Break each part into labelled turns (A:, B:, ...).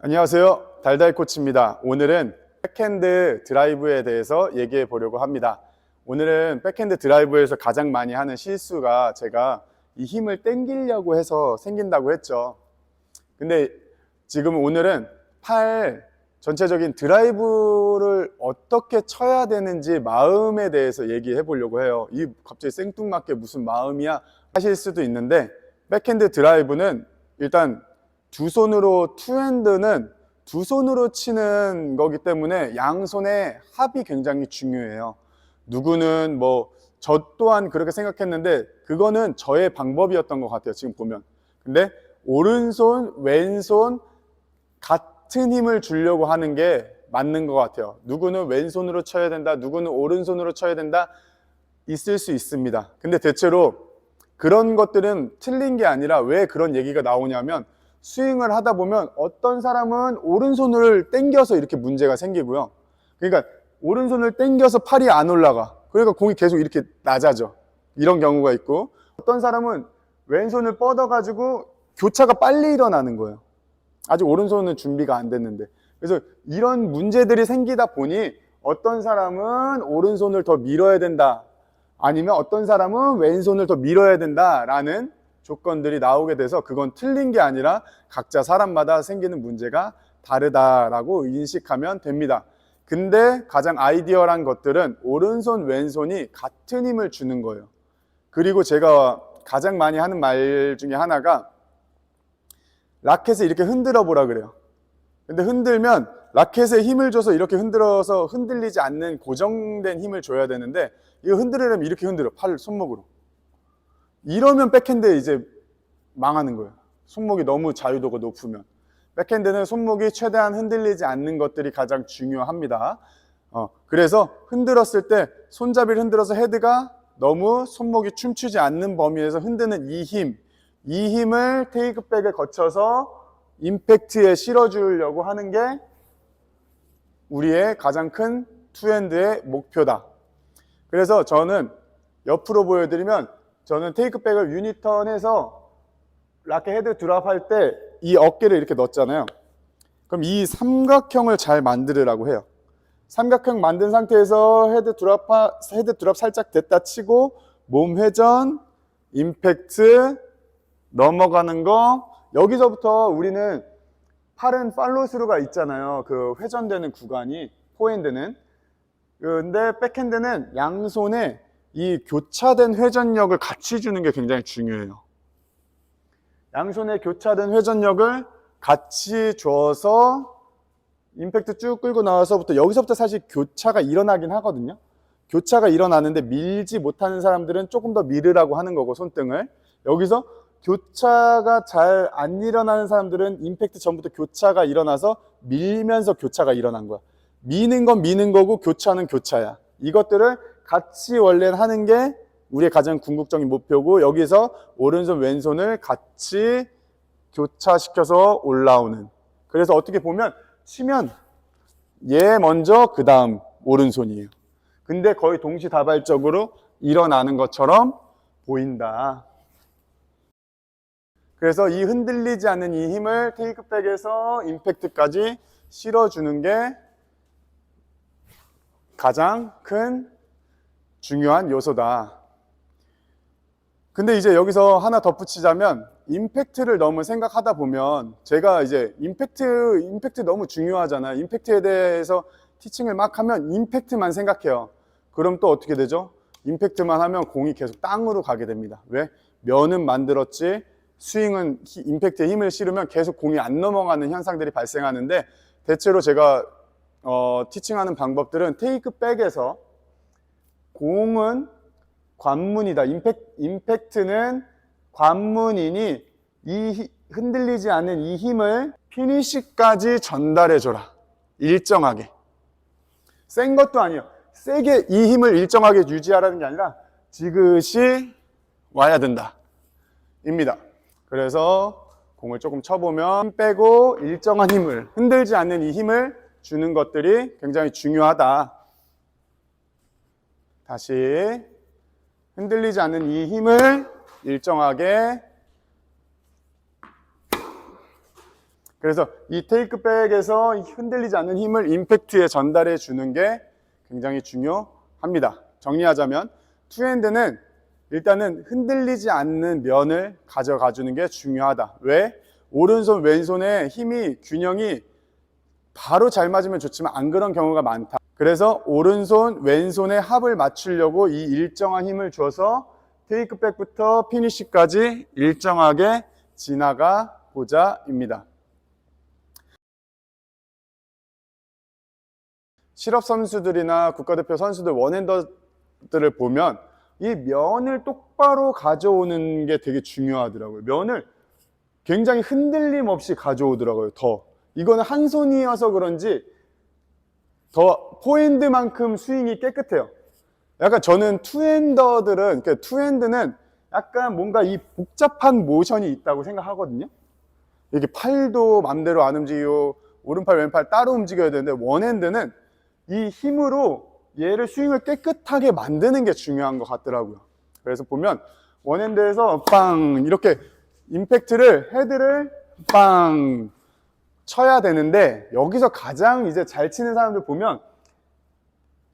A: 안녕하세요. 달달코치입니다. 오늘은 백핸드 드라이브에 대해서 얘기해 보려고 합니다. 오늘은 백핸드 드라이브에서 가장 많이 하는 실수가 제가 이 힘을 당기려고 해서 생긴다고 했죠. 근데 지금 오늘은 팔 전체적인 드라이브를 어떻게 쳐야 되는지 마음에 대해서 얘기해 보려고 해요. 이 갑자기 생뚱맞게 무슨 마음이야 하실 수도 있는데, 백핸드 드라이브는 일단 두 손으로, 투핸드는 두 손으로 치는 거기 때문에 양손의 합이 굉장히 중요해요. 누구는 저 또한 그렇게 생각했는데 그거는 저의 방법이었던 것 같아요, 지금 보면. 근데 오른손, 왼손 같은 힘을 주려고 하는 게 맞는 것 같아요. 누구는 왼손으로 쳐야 된다, 누구는 오른손으로 쳐야 된다, 있을 수 있습니다. 근데 대체로 그런 것들은 틀린 게 아니라 왜 그런 얘기가 나오냐면, 스윙을 하다 보면 어떤 사람은 오른손을 당겨서 이렇게 문제가 생기고요. 그러니까 오른손을 당겨서 팔이 안 올라가. 그러니까 공이 계속 이렇게 낮아져. 이런 경우가 있고, 어떤 사람은 왼손을 뻗어가지고 교차가 빨리 일어나는 거예요. 아직 오른손은 준비가 안 됐는데. 그래서 이런 문제들이 생기다 보니 어떤 사람은 오른손을 더 밀어야 된다, 아니면 어떤 사람은 왼손을 더 밀어야 된다라는 조건들이 나오게 돼서, 그건 틀린 게 아니라 각자 사람마다 생기는 문제가 다르다라고 인식하면 됩니다. 근데 가장 아이디어란 것들은 오른손, 왼손이 같은 힘을 주는 거예요. 그리고 제가 가장 많이 하는 말 중에 하나가, 라켓을 이렇게 흔들어 보라 그래요. 근데 흔들면 라켓에 힘을 줘서 이렇게 흔들어서 흔들리지 않는 고정된 힘을 줘야 되는데, 이거 흔들으려면 이렇게 흔들어, 팔, 손목으로. 이러면 백핸드 이제 망하는 거예요. 손목이 너무 자유도가 높으면. 백핸드는 손목이 최대한 흔들리지 않는 것들이 가장 중요합니다. 그래서 흔들었을 때 손잡이를 흔들어서 헤드가 너무 손목이 춤추지 않는 범위에서 흔드는 이 힘을 테이크백에 거쳐서 임팩트에 실어주려고 하는 게 우리의 가장 큰 투핸드의 목표다. 그래서 저는 옆으로 보여드리면, 저는 테이크백을 유니턴 해서 라켓 헤드 드랍할 때 이 어깨를 이렇게 넣었잖아요. 그럼 이 삼각형을 잘 만들으라고 해요. 삼각형 만든 상태에서 헤드 드랍 살짝 됐다 치고, 몸 회전, 임팩트, 넘어가는 거. 여기서부터 우리는 팔은 팔로스루가 있잖아요. 그 회전되는 구간이, 포핸드는. 근데 백핸드는 양손에 이 교차된 회전력을 같이 주는 게 굉장히 중요해요. 양손에 교차된 회전력을 같이 줘서 임팩트 쭉 끌고 나와서부터, 여기서부터 사실 교차가 일어나긴 하거든요. 교차가 일어나는데 밀지 못하는 사람들은 조금 더 밀으라고 하는 거고, 손등을. 여기서 교차가 잘 안 일어나는 사람들은 임팩트 전부터 교차가 일어나서 밀면서 교차가 일어난 거야. 미는 건 미는 거고 교차는 교차야. 이것들을 같이 원래는 하는 게 우리의 가장 궁극적인 목표고, 여기서 오른손 왼손을 같이 교차시켜서 올라오는. 그래서 어떻게 보면 치면 얘 먼저 그 다음 오른손이에요. 근데 거의 동시다발적으로 일어나는 것처럼 보인다. 그래서 이 흔들리지 않는 이 힘을 테이크백에서 임팩트까지 실어주는 게 가장 큰 중요한 요소다. 근데 이제 여기서 하나 덧붙이자면, 임팩트를 너무 생각하다 보면, 제가 이제 임팩트 너무 중요하잖아요. 임팩트에 대해서 티칭을 막 하면 임팩트만 생각해요. 그럼 또 어떻게 되죠? 임팩트만 하면 공이 계속 땅으로 가게 됩니다. 왜? 면은 만들었지 스윙은 임팩트에 힘을 실으면 계속 공이 안 넘어가는 현상들이 발생하는데, 대체로 제가 티칭하는 방법들은 테이크백에서 공은 관문이다. 임팩트는 관문이니 이 흔들리지 않는 이 힘을 피니시까지 전달해줘라. 일정하게. 센 것도 아니에요. 세게 이 힘을 일정하게 유지하라는 게 아니라 지그시 와야 된다. 입니다. 그래서 공을 조금 쳐보면 힘 빼고 일정한 힘을, 흔들지 않는 이 힘을 주는 것들이 굉장히 중요하다. 다시 흔들리지 않는 이 힘을 일정하게 그래서 이 테이크백에서 흔들리지 않는 힘을 임팩트에 전달해 주는 게 굉장히 중요합니다. 정리하자면 투핸드는 일단은 흔들리지 않는 면을 가져가 주는 게 중요하다. 왜? 오른손 왼손의 힘이 균형이 바로 잘 맞으면 좋지만 안 그런 경우가 많다. 그래서 오른손 왼손의 합을 맞추려고 이 일정한 힘을 줘서 테이크백부터 피니쉬까지 일정하게 지나가 보자입니다. 실업 선수들이나 국가대표 선수들 원핸더들을 보면 이 면을 똑바로 가져오는 게 되게 중요하더라고요. 면을 굉장히 흔들림 없이 가져오더라고요. 이거는 한 손이어서 그런지 더 포핸드만큼 스윙이 깨끗해요. 약간 저는 그러니까 투핸드는 약간 뭔가 이 복잡한 모션이 있다고 생각하거든요. 이렇게 팔도 맘대로 안 움직이고 오른팔 왼팔 따로 움직여야 되는데 원핸드는 이 힘으로 얘를 스윙을 깨끗하게 만드는 게 중요한 것 같더라고요. 그래서 보면 원핸드에서 빵 이렇게 임팩트를 헤드를 빵 쳐야 되는데 여기서 가장 이제 잘 치는 사람들 보면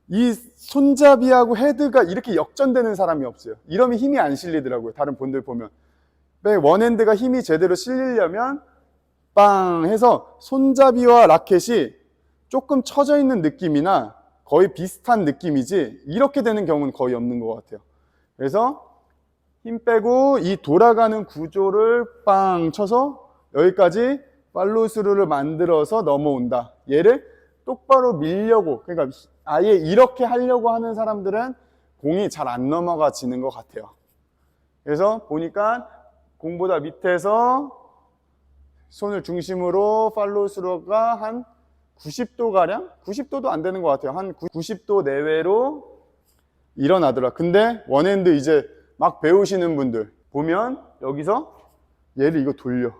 A: 이 손잡이하고 헤드가 이렇게 역전되는 사람이 없어요. 이러면 힘이 안 실리더라고요. 다른 분들 보면 원핸드가 힘이 제대로 실리려면 빵 해서 손잡이와 라켓이 조금 처져 있는 느낌이나 거의 비슷한 느낌이지 이렇게 되는 경우는 거의 없는 것 같아요. 그래서 힘 빼고 이 돌아가는 구조를 빵 쳐서 여기까지 팔로우스루를 만들어서 넘어온다. 얘를 똑바로 밀려고, 그러니까 아예 이렇게 하려고 하는 사람들은 공이 잘 안 넘어가지는 것 같아요. 그래서 보니까 공보다 밑에서 손을 중심으로 팔로우스루가 한 90도가량? 90도도 안 되는 것 같아요. 한 90도 내외로 일어나더라. 근데 원핸드 이제 막 배우시는 분들 보면 여기서 얘를 이거 돌려.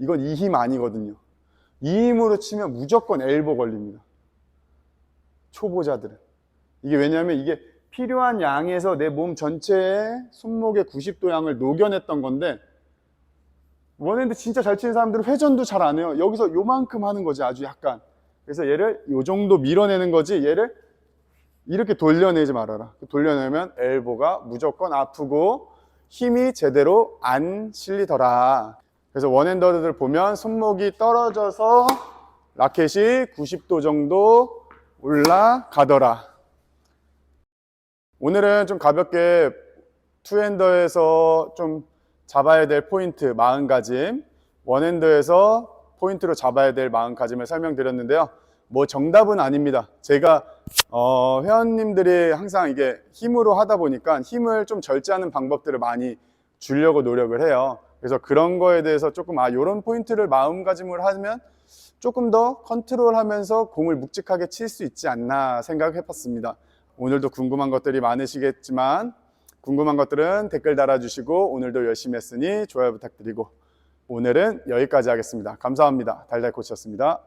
A: 이건 이 힘 아니거든요. 이 힘으로 치면 무조건 엘보 걸립니다. 초보자들은. 이게 왜냐하면 이게 필요한 양에서 내 몸 전체에 손목의 90도 양을 녹여냈던 건데 원핸드 진짜 잘 치는 사람들은 회전도 잘 안 해요. 여기서 요만큼 하는 거지, 아주 약간. 그래서 얘를 요 정도 밀어내는 거지 얘를 이렇게 돌려내지 말아라. 돌려내면 엘보가 무조건 아프고 힘이 제대로 안 실리더라. 그래서 원핸더들 보면 손목이 떨어져서 라켓이 90도 정도 올라가더라. 오늘은 좀 가볍게 투핸더에서 좀 잡아야 될 포인트 마음가짐, 원핸더에서 포인트로 잡아야 될 마음가짐을 설명드렸는데요. 뭐 정답은 아닙니다. 제가 회원님들이 항상 이게 힘으로 하다 보니까 힘을 좀 절제하는 방법들을 많이 주려고 노력을 해요. 그래서 그런 거에 대해서 조금 요런 포인트를 마음가짐으로 하면 조금 더 컨트롤하면서 공을 묵직하게 칠 수 있지 않나 생각해 봤습니다. 오늘도 궁금한 것들이 많으시겠지만 궁금한 것들은 댓글 달아주시고 오늘도 열심히 했으니 좋아요 부탁드리고 오늘은 여기까지 하겠습니다. 감사합니다. 달달코치였습니다.